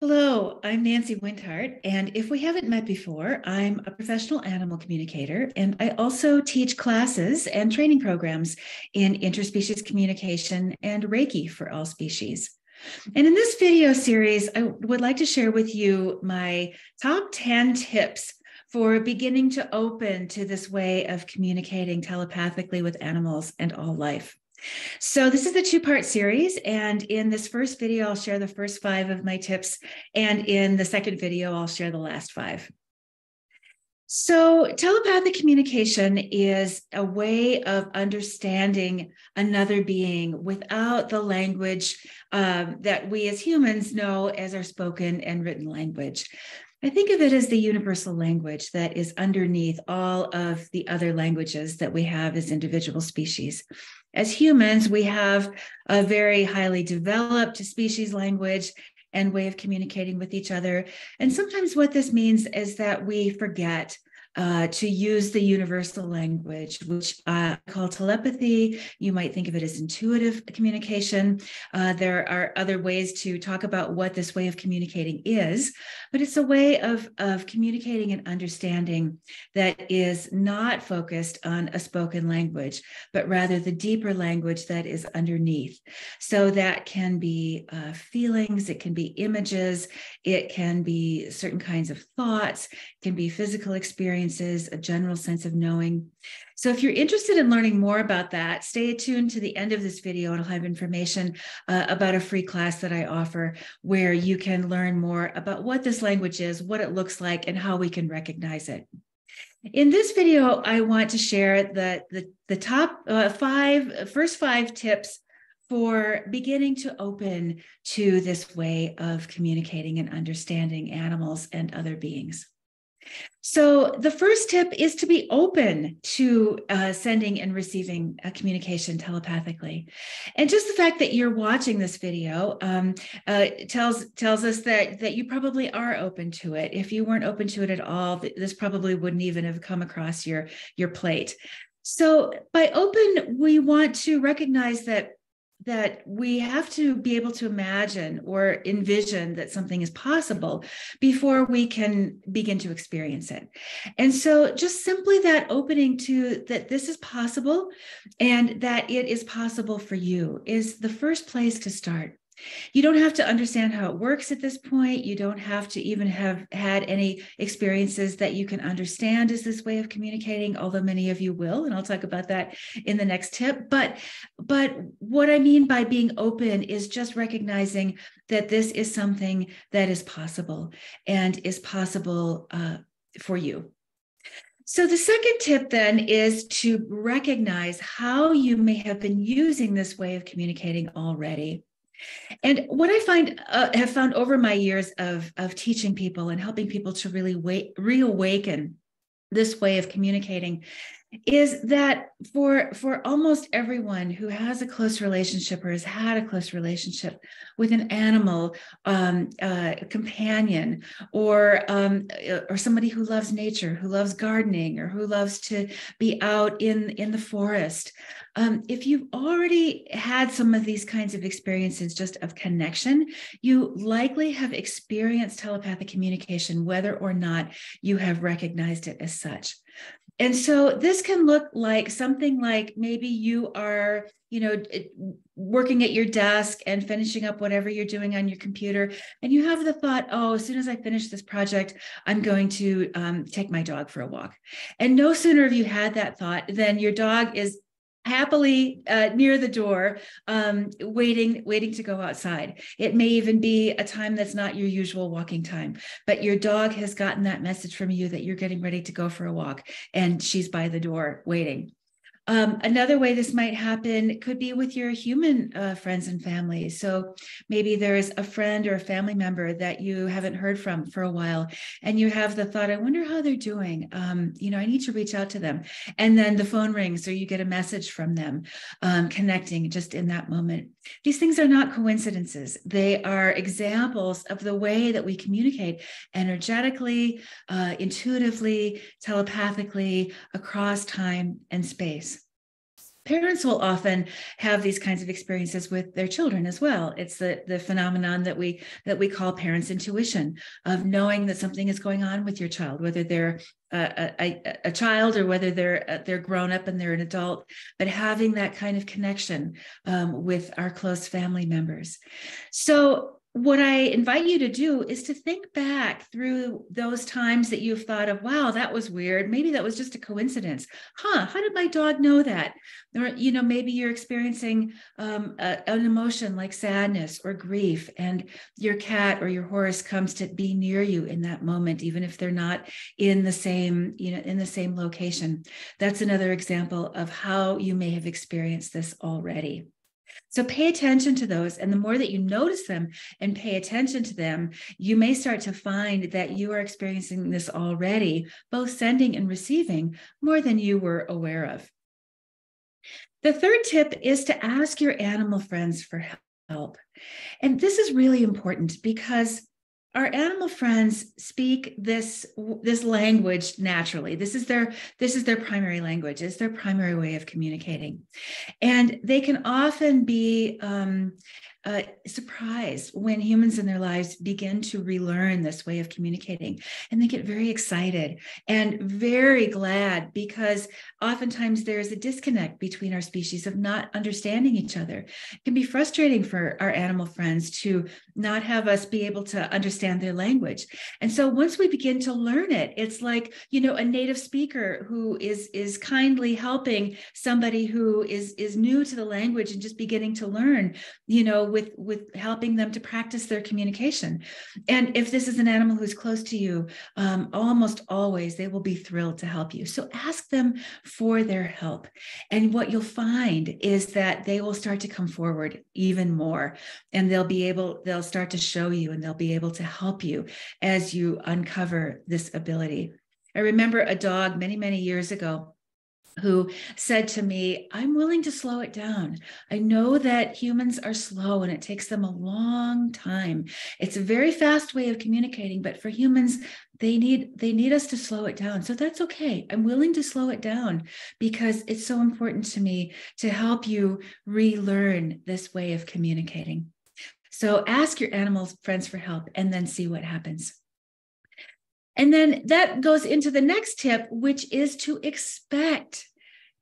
Hello, I'm Nancy Windhart, and if we haven't met before, I'm a professional animal communicator, and I also teach classes and training programs in interspecies communication and Reiki for all species. And in this video series, I would like to share with you my top 10 tips for beginning to open to this way of communicating telepathically with animals and all life. So this is the two-part series, and in this first video, I'll share the first 5 of my tips, and in the second video, I'll share the last 5. So telepathic communication is a way of understanding another being without the language that we as humans know as our spoken and written language. I think of it as the universal language that is underneath all of the other languages that we have as individual species. As humans, we have a very highly developed species language and way of communicating with each other. And sometimes what this means is that we forget to use the universal language, which I call telepathy. You might think of it as intuitive communication. There are other ways to talk about what this way of communicating is, but it's a way of communicating and understanding that is not focused on a spoken language, but rather the deeper language that is underneath. So that can be feelings, it can be images, it can be certain kinds of thoughts, it can be physical experiences, a general sense of knowing. So if you're interested in learning more about that, stay tuned to the end of this video and I'll have information about a free class that I offer where you can learn more about what this language is, what it looks like, and how we can recognize it. In this video, I want to share the top first five tips for beginning to open to this way of communicating and understanding animals and other beings. So the first tip is to be open to sending and receiving communication telepathically. And just the fact that you're watching this video tells us that you probably are open to it. If you weren't open to it at all, this probably wouldn't even have come across your plate. So by open, we want to recognize that we have to be able to imagine or envision that something is possible before we can begin to experience it. And so just simply that opening to that this is possible and that it is possible for you is the first place to start. You don't have to understand how it works at this point. You don't have to even have had any experiences that you can understand as this way of communicating, although many of you will, and I'll talk about that in the next tip. But what I mean by being open is just recognizing that this is something that is possible and is possible for you. So the second tip then is to recognize how you may have been using this way of communicating already. And what I have found over my years of teaching people and helping people to really reawaken this way of communicating is that for almost everyone who has a close relationship or has had a close relationship with an animal, a companion, or somebody who loves nature, who loves gardening, or who loves to be out in the forest, if you've already had some of these kinds of experiences just of connection, you likely have experienced telepathic communication, whether or not you have recognized it as such. And so this can look like something like maybe you are, working at your desk and finishing up whatever you're doing on your computer. And you have the thought, oh, as soon as I finish this project, I'm going to take my dog for a walk. And no sooner have you had that thought than your dog is happily near the door, waiting to go outside. It may even be a time that's not your usual walking time, but your dog has gotten that message from you that you're getting ready to go for a walk, and she's by the door waiting. Another way this might happen could be with your human friends and family. So maybe there's a friend or a family member that you haven't heard from for a while, and you have the thought, I wonder how they're doing. I need to reach out to them. And then the phone rings or you get a message from them, connecting just in that moment. These things are not coincidences. They are examples of the way that we communicate energetically, intuitively, telepathically across time and space. Parents will often have these kinds of experiences with their children as well. It's the phenomenon that we call parents' intuition, of knowing that something is going on with your child, whether they're a child or whether they're grown up and they're an adult, but having that kind of connection with our close family members. So what I invite you to do is to think back through those times that you've thought of, wow, that was weird. Maybe that was just a coincidence. How did my dog know that? Or, maybe you're experiencing an emotion like sadness or grief, and your cat or your horse comes to be near you in that moment, even if they're not in the same, in the same location. That's another example of how you may have experienced this already. So pay attention to those. And the more that you notice them and pay attention to them, you may start to find that you are experiencing this already, both sending and receiving, more than you were aware of. The third tip is to ask your animal friends for help. And this is really important because our animal friends speak this language naturally. This is their primary language. It's their primary way of communicating. And they can often be surprised when humans in their lives begin to relearn this way of communicating. And they get very excited and very glad, because oftentimes there's a disconnect between our species of not understanding each other. It can be frustrating for our animal friends to not have us be able to understand their language. And so once we begin to learn it, it's like, a native speaker who is kindly helping somebody who is new to the language and just beginning to learn, with helping them to practice their communication. And if this is an animal who's close to you, almost always they will be thrilled to help you. So ask them for their help. And what you'll find is that they will start to come forward even more, and they'll start to show you, and they'll be able to help you as you uncover this ability. I remember a dog many, many years ago who said to me, I'm willing to slow it down. I know that humans are slow and it takes them a long time. It's a very fast way of communicating, but for humans, they need us to slow it down. So that's okay. I'm willing to slow it down because it's so important to me to help you relearn this way of communicating. So ask your animal friends for help and then see what happens. And then that goes into the next tip, which is to expect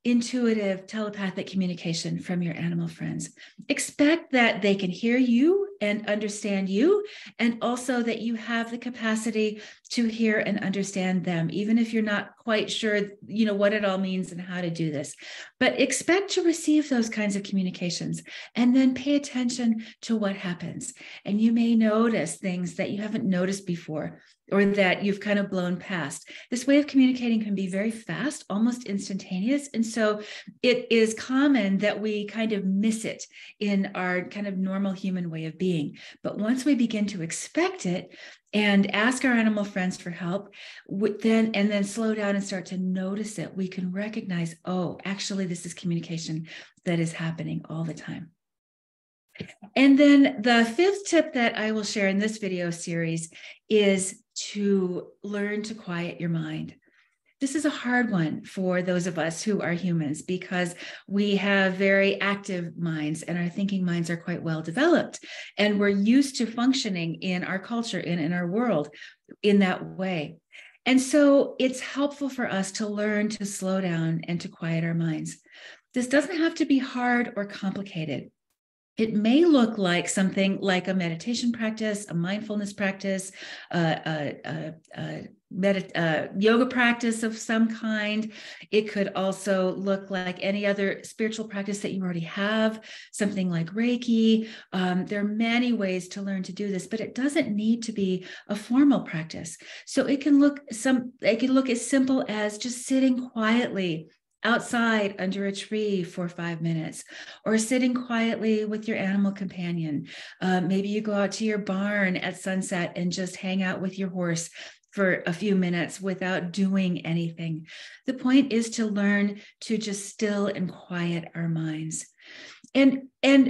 intuitive telepathic communication from your animal friends. Expect that they can hear you and understand you, and also that you have the capacity to hear and understand them, even if you're not quite sure, what it all means and how to do this. But expect to receive those kinds of communications, and then pay attention to what happens. And you may notice things that you haven't noticed before, or that you've kind of blown past. This way of communicating can be very fast, almost instantaneous. And so it is common that we kind of miss it in our kind of normal human way of being. But once we begin to expect it and ask our animal friends for help, then slow down and start to notice it, we can recognize, oh, actually, this is communication that is happening all the time. And then the fifth tip that I will share in this video series is to learn to quiet your mind. This is a hard one for those of us who are humans, because we have very active minds and our thinking minds are quite well developed. And we're used to functioning in our culture and in our world in that way. And so it's helpful for us to learn to slow down and to quiet our minds. This doesn't have to be hard or complicated. It may look like something like a meditation practice, a mindfulness practice, yoga practice of some kind. It could also look like any other spiritual practice that you already have, something like Reiki. There are many ways to learn to do this, but it doesn't need to be a formal practice. So it can look as simple as just sitting quietly outside under a tree for 5 minutes, or sitting quietly with your animal companion. Maybe you go out to your barn at sunset and just hang out with your horse for a few minutes without doing anything. The point is to learn to just still and quiet our minds. And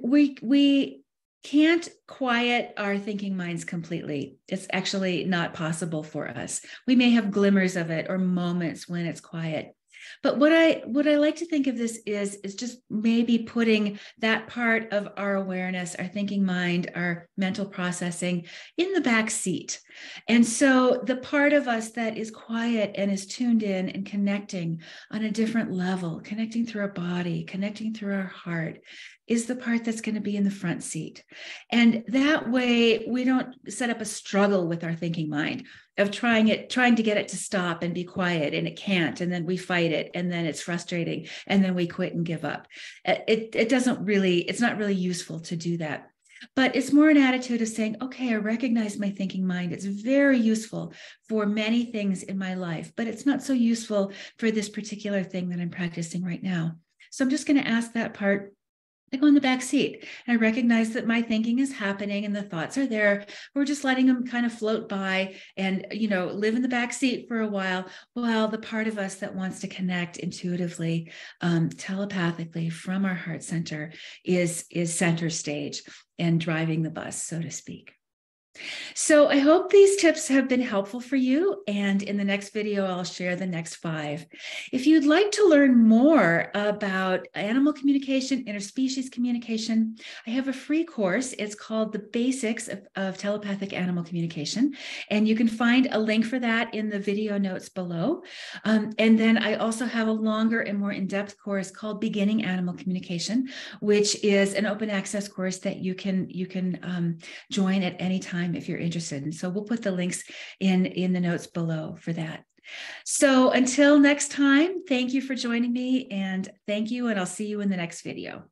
we can't quiet our thinking minds completely. It's actually not possible for us. We may have glimmers of it or moments when it's quiet. But what I like to think of this is just maybe putting that part of our awareness, our thinking mind, our mental processing in the back seat. And so the part of us that is quiet and is tuned in and connecting on a different level, connecting through our body, connecting through our heart, is the part that's going to be in the front seat. And that way we don't set up a struggle with our thinking mind of trying to get it to stop and be quiet, and it can't, and then we fight it, and then it's frustrating, and then we quit and give up. It's not really useful to do that. But it's more an attitude of saying, okay, I recognize my thinking mind. It's very useful for many things in my life, but it's not so useful for this particular thing that I'm practicing right now. So I'm just going to ask that part. I go in the back seat. I recognize that my thinking is happening and the thoughts are there. We're just letting them kind of float by and, live in the back seat for a while the part of us that wants to connect intuitively, telepathically from our heart center is center stage and driving the bus, so to speak. So I hope these tips have been helpful for you. And in the next video, I'll share the next 5. If you'd like to learn more about animal communication, interspecies communication, I have a free course. It's called The Basics of Telepathic Animal Communication. And you can find a link for that in the video notes below. And then I also have a longer and more in-depth course called Beginning Animal Communication, which is an open access course that you can join at any time if you're interested. And so we'll put the links in the notes below for that. So until next time, thank you for joining me, and thank you, and I'll see you in the next video.